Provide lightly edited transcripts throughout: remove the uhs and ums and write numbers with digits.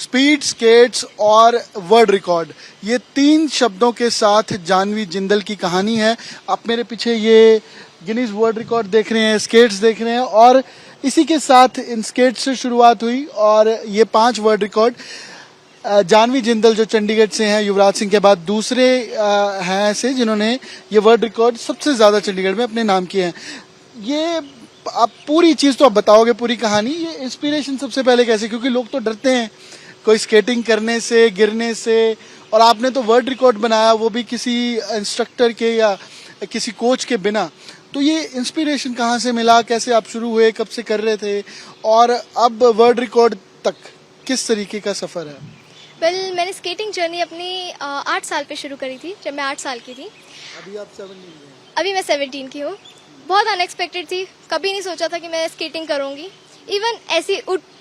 Speed, skates और world record, ये तीन शब्दों के साथ जानवी जिंदल की कहानी है। आप मेरे पीछे ये गिनीज वर्ल्ड रिकॉर्ड देख रहे हैं, स्केट्स देख रहे हैं, और इसी के साथ इन स्केट्स से शुरुआत हुई और ये 5 वर्ल्ड रिकॉर्ड। जानवी जिंदल जो चंडीगढ़ से हैं, युवराज सिंह के बाद दूसरे हैं ऐसे जिन्होंने ये वर्ल्ड रिकॉर्ड सबसे ज़्यादा चंडीगढ़ में अपने नाम किए हैं। ये आप पूरी चीज़ तो आप बताओगे, पूरी कहानी, ये इंस्पिरेशन सबसे पहले कैसे, क्योंकि लोग तो डरते हैं कोई स्केटिंग करने से, गिरने से, और आपने तो वर्ल्ड रिकॉर्ड बनाया वो भी किसी इंस्ट्रक्टर के या किसी कोच के बिना। तो ये इंस्पिरेशन कहाँ से मिला, कैसे आप शुरू हुए, कब से कर रहे थे, और अब वर्ल्ड रिकॉर्ड तक किस तरीके का सफ़र है? मैंने स्केटिंग जर्नी अपनी 8 साल पे शुरू करी थी, जब मैं 8 साल की थी। अभी आप 17 हैं? अभी मैं 17 की हूँ। बहुत अनएक्सपेक्टेड थी, कभी नहीं सोचा था कि मैं स्केटिंग करूँगी। इवन ऐसी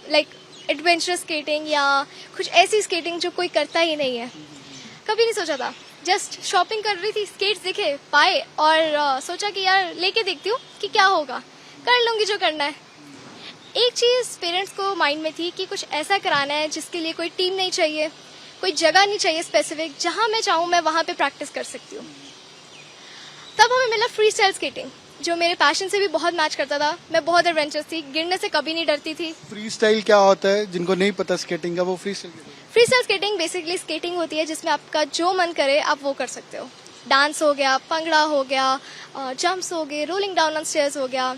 लाइक एडवेंचरस स्केटिंग या कुछ ऐसी स्केटिंग जो कोई करता ही नहीं है, कभी नहीं सोचा था। जस्ट शॉपिंग कर रही थी, स्केट्स दिखे, पाए, और सोचा कि यार लेके देखती हूँ कि क्या होगा, कर लूँगी जो करना है। एक चीज़ पेरेंट्स को माइंड में थी कि कुछ ऐसा कराना है जिसके लिए कोई टीम नहीं चाहिए, कोई जगह नहीं चाहिए स्पेसिफिक, जहाँ मैं चाहूँ मैं वहाँ पे प्रैक्टिस कर सकती हूँ। तब हमें मिला फ्री स्टाइल स्केटिंग, जो मेरे पैशन से भी बहुत मैच करता था। मैं बहुत एडवेंचरस थी, गिरने से कभी नहीं डरती थी। फ्री स्टाइल क्या होता है, जिनको नहीं पता स्केटिंग का, वो free style skating basically skating होती है जिसमें आपका जो मन करे आप वो कर सकते हो। डांस हो गया, पंगड़ा हो गया, जंप्स हो गए, रोलिंग डाउन ऑन स्टेयर्स हो गया,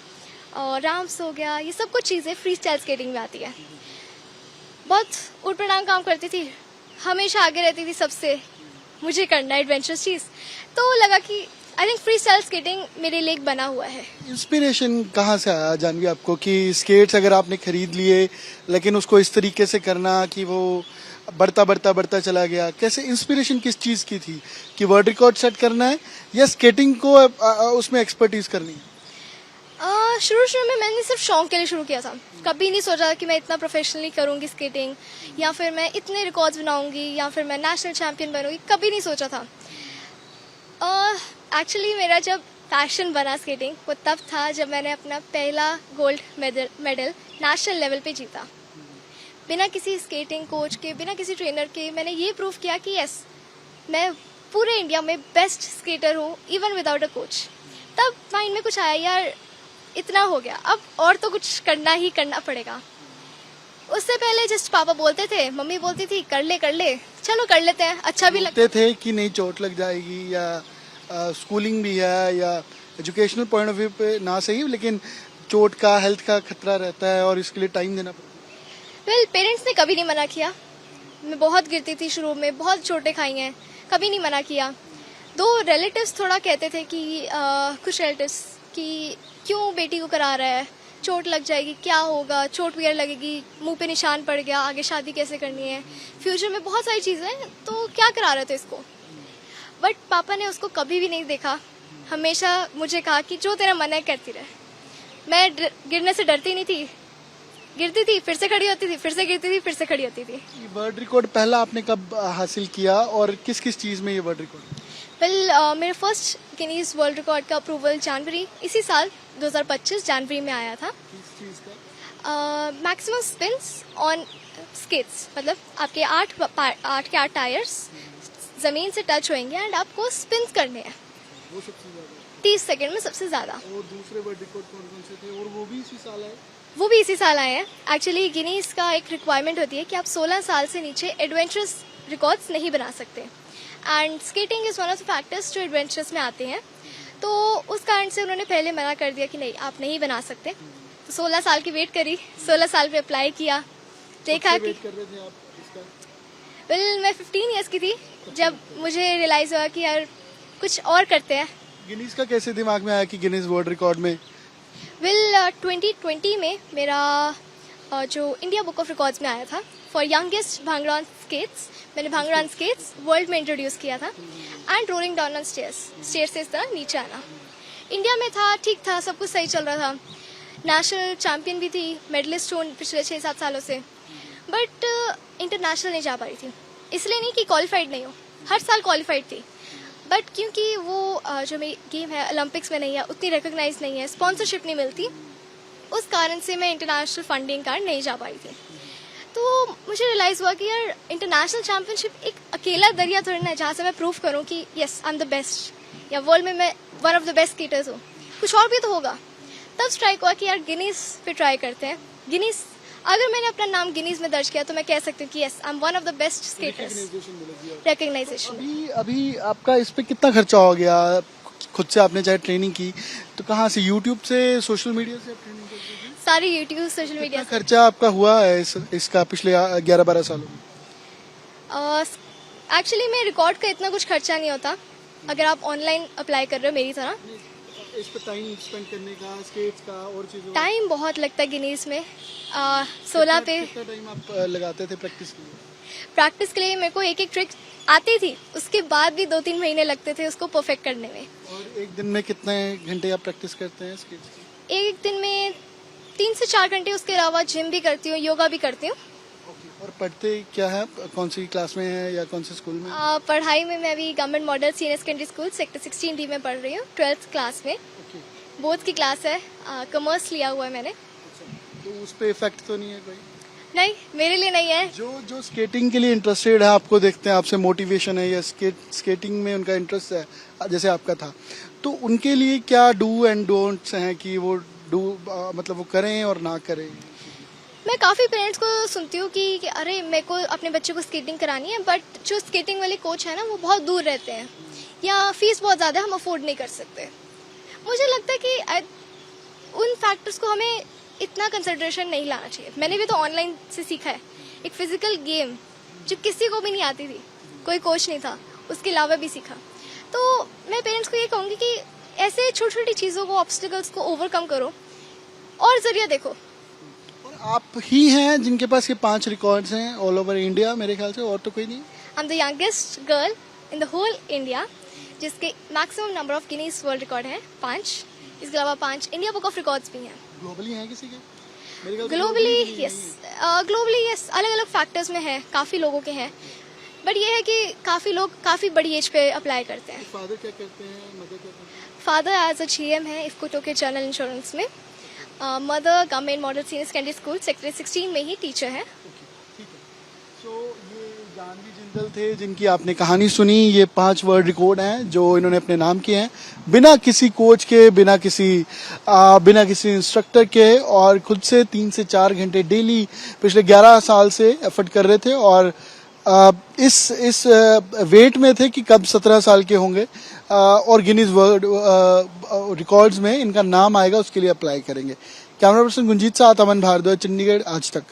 रैम्प्स हो गया, ये सब कुछ चीज़ें फ्री स्टाइल स्केटिंग में आती है। बहुत उठपटांग काम करती थी, हमेशा आगे रहती थी सबसे, मुझे करना है एडवेंचरस चीज़, तो लगा कि I think free style skating मेरे लिए एक बना हुआ है। इंस्पिरेशन कहाँ से आया जानवी आपको कि स्केट्स अगर आपने खरीद लिए लेकिन उसको इस तरीके से करना कि वो बढ़ता चला गया? कैसे इंस्पिरेशन किस चीज़ की थी कि वर्ल्ड रिकॉर्ड सेट करना है या स्केटिंग को उसमें एक्सपर्टीज करनी है? शुरू में मैंने सिर्फ शौक के लिए शुरू किया था। कभी नहीं सोचा कि मैं इतना प्रोफेशनली करूँगी स्केटिंग, या फिर मैं इतने रिकॉर्ड्स बनाऊँगी, या फिर मैं नेशनल चैम्पियन बनूँगी, कभी नहीं सोचा था। एक्चुअली मेरा जब पैशन बना स्केटिंग वो तब था जब मैंने अपना पहला गोल्ड मेडल नेशनल लेवल पे जीता। बिना किसी स्केटिंग कोच के, बिना किसी ट्रेनर के, मैंने ये प्रूव किया कि यस, मैं पूरे इंडिया में बेस्ट स्केटर हूँ, इवन विदाउट अ कोच। तब माइंड में कुछ आया, यार इतना हो गया, अब और तो कुछ करना ही करना पड़ेगा। उससे पहले जस्ट पापा बोलते थे, मम्मी बोलती थी कर ले चलो कर लेते हैं, अच्छा भी लगता थे कि नहीं चोट लग जाएगी, या स्कूलिंग भी है, या एजुकेशनल पॉइंट ऑफ व्यू पे ना सही, लेकिन चोट का, हेल्थ का खतरा रहता है और इसके लिए टाइम देना पड़ता है? पेरेंट्स ने कभी नहीं मना किया। मैं बहुत गिरती थी शुरू में, बहुत चोटें खाई हैं, कभी नहीं मना किया। दो रिलेटिव्स थोड़ा कहते थे कि कुछ रिलेटिव्स कि क्यों बेटी को करा रहा है, चोट लग जाएगी, क्या होगा, चोट वगैरह लगेगी, मुंह पे निशान पड़ गया, आगे शादी कैसे करनी है, फ्यूचर में बहुत सारी चीज़ें हैं, तो क्या करा रहे थे इसको। बट पापा ने उसको कभी भी नहीं देखा, हमेशा मुझे कहा कि जो तेरा मन है करती रहे। मैं गिरने से डरती नहीं थी, गिरती थी फिर से खड़ी होती थी, फिर से गिरती थी फिर से खड़ी होती थी। वर्ल्ड रिकॉर्ड पहला आपने कब हासिल किया और किस किस चीज़ में ये वर्ल्ड रिकॉर्ड? मेरे फर्स्ट गिनीज वर्ल्ड रिकॉर्ड का अप्रूवल जनवरी, इसी साल 2025 जनवरी में आया था। किस चीज़ का? मैक्सिमम स्पिन्स ऑन स्केट्स, मतलब आपके 8 टायर्स जमीन से टच होंगे एंड आपको स्पिन्स करने हैं वो सबसे ज़्यादा 30 सेकंड में, सबसे ज़्यादा। और दूसरे वर्ल्ड रिकॉर्ड कौन कौन से थे, और वो भी इसी साल आए? वो भी इसी साल आए हैं। एक्चुअली गिनीज का एक रिक्वायरमेंट होती है कि आप 16 साल से नीचे एडवेंचरस रिकॉर्ड्स नहीं बना सकते, and skating is one of the factors जो एडवेंचरस में आते हैं। तो उस कारण से उन्होंने पहले मना कर दिया कि नहीं आप नहीं बना सकते। तो 16 साल की वेट करी, 16 साल पे अप्लाई किया, देखा कि कर रहे थे आप इसका? मैं 15 ईयर्स की थी जब मुझे रियलाइज़ हुआ कि यार कुछ और करते हैं। गिनीज का कैसे दिमाग में आया कि गिनीज वर्ल्ड रिकॉर्ड में? 2020 में मेरा जो इंडिया बुक ऑफ रिकॉर्ड्स में आया था for youngest bhangra on skates, मैंने भांगड़ा ऑन स्केट्स वर्ल्ड में इंट्रोड्यूस किया था, and rolling down on stair से इस तरह नीचे आना। इंडिया में था, ठीक था, सब कुछ सही चल रहा था, नेशनल चैम्पियन भी थी, मेडलिस्ट हूँ पिछले 6-7 सालों से, बट इंटरनेशनल नहीं जा पा रही थी। इसलिए नहीं कि क्वालिफाइड नहीं हो, हर साल क्वालिफाइड थी, बट क्योंकि वो जो मेरी गेम है ओलंपिक्स में नहीं है, उतनी रिकॉग्नाइज नहीं है, स्पॉन्सरशिप नहीं मिलती, उस कारण से मैं इंटरनेशनल फंडिंग कारण नहीं जा पाई थी। तो तो मुझे रियलाइज़ हुआ कि यार इंटरनेशनल चैम्पियनशिप एक अकेला दरिया थोड़ी ना है जहाँ से मैं प्रूव करूँ कि yes I am the best या वर्ल्ड में मैं one of the best skaters हूँ, कुछ और भी तो होगा। तब स्ट्राइक हुआ कि यार गिनीज पे ट्राई करते हैं। गिनीज, अगर मैंने अपना नाम गिनीज में दर्ज किया तो मैं कह सकती हूँ कि yes I am one of the best skaters, recognisation. अभी आपका इस पे कितना खर्चा हो गया? खुद से आपने चाहे ट्रेनिंग की तो कहाँ से, यूट्यूब से, सोशल मीडिया से आप ट्रेनिंग करते थे? सारी यूट्यूब सोशल मीडिया कितना खर्चा आपका हुआ है इसका पिछले 11-12 सालों में? एक्चुअली में रिकॉर्ड का इतना कुछ खर्चा नहीं होता अगर आप ऑनलाइन अप्लाई कर रहे हो मेरी तरह। इस पे टाइम स्पेंड करने का, स्केट्स का और चीजों टाइम बहुत लगता है गिनीज में। 16 पे कितना टाइम आप लगाते थे प्रैक्टिस के लिए? प्रैक्टिस के लिए मेरे को एक एक ट्रिक आती थी, उसके बाद भी 2-3 महीने लगते थे उसको परफेक्ट करने में। और एक दिन में कितने घंटे आप प्रैक्टिस करते हैं स्केट्स की? एक दिन में 3 से 4 घंटे, उसके अलावा जिम भी करती हूँ, योगा भी करती हूँ। और पढ़ते क्या है, कौन सी क्लास में है या कौन से स्कूल में? पढ़ाई में मैं अभी government model senior secondary school sector 16D में पढ़ रही हूँ, 12th क्लास में। बोर्ड की क्लास है, कॉमर्स लिया हुआ है मैंने। तो उस पे इफेक्ट तो नहीं है कोई? नहीं, मेरे लिए नहीं है। जो स्केटिंग के लिए इंटरेस्टेड है, आपको देखते हैं, आपसे मोटिवेशन है या स्केटिंग में उनका इंटरेस्ट है जैसे आपका था, तो उनके लिए क्या डू एंड डोंट्स हैं कि वो मतलब वो करें और ना करें? मैं काफ़ी पेरेंट्स को सुनती हूँ कि अरे मेरे को अपने बच्चे को स्केटिंग करानी है, बट जो स्केटिंग वाले कोच है ना वो बहुत दूर रहते हैं या फीस बहुत ज़्यादा हम अफोर्ड नहीं कर सकते। मुझे लगता है कि उन फैक्टर्स को हमें इतना कंसिडरेशन नहीं लाना चाहिए। मैंने भी तो ऑनलाइन से सीखा है, एक फिजिकल गेम जो किसी को भी नहीं आती थी, कोई कोच नहीं था, उसके अलावा भी सीखा। तो मैं पेरेंट्स को ये कहूँगी कि ऐसे छोटी छोटी चीज़ों को, ऑब्स्टिकल्स को ओवरकम करो और जरिया देखो। आप ही हैं जिनके पास ये 5 रिकॉर्ड्स हैं ऑल ओवर इंडिया मेरे ख्याल से, और तो कोई नहीं? I am the youngest girl in the whole India जिसके maximum number of Guinness world record है 5। इसके अलावा 5 इंडिया बुक ऑफ रिकॉर्ड्स भी हैं। ग्लोबली हैं किसी के? ग्लोबली यस, अलग अलग फैक्टर्स में है, काफ़ी लोगों के हैं, बट ये है कि काफ़ी लोग काफ़ी बड़ी एज पे अप्लाई करते हैं। फादर क्या करते हैं, मदर क्या करते हैं? फादर एज अ GM है इफ्को टोक्यो जनरल इंश्योरेंस में। Mother government model senior secondary school sector 16 में ही टीचर है। ठीक है। सो ये जानवी जिंदल थे जिनकी आपने कहानी सुनी। ये 5 वर्ल्ड रिकॉर्ड हैं जो इन्होंने अपने नाम किए हैं, बिना किसी कोच के, बिना किसी इंस्ट्रक्टर के, और खुद से 3 से 4 घंटे डेली पिछले 11 साल से एफर्ट कर रहे थे। और इस वेट में थे कि कब 17 साल के होंगे और गिनीज वर्ल्ड रिकॉर्ड्स में इनका नाम आएगा, उसके लिए अप्लाई करेंगे। कैमरा पर्सन गुंजीत साथ अमन भारद्वाज, चंडीगढ़ आज तक।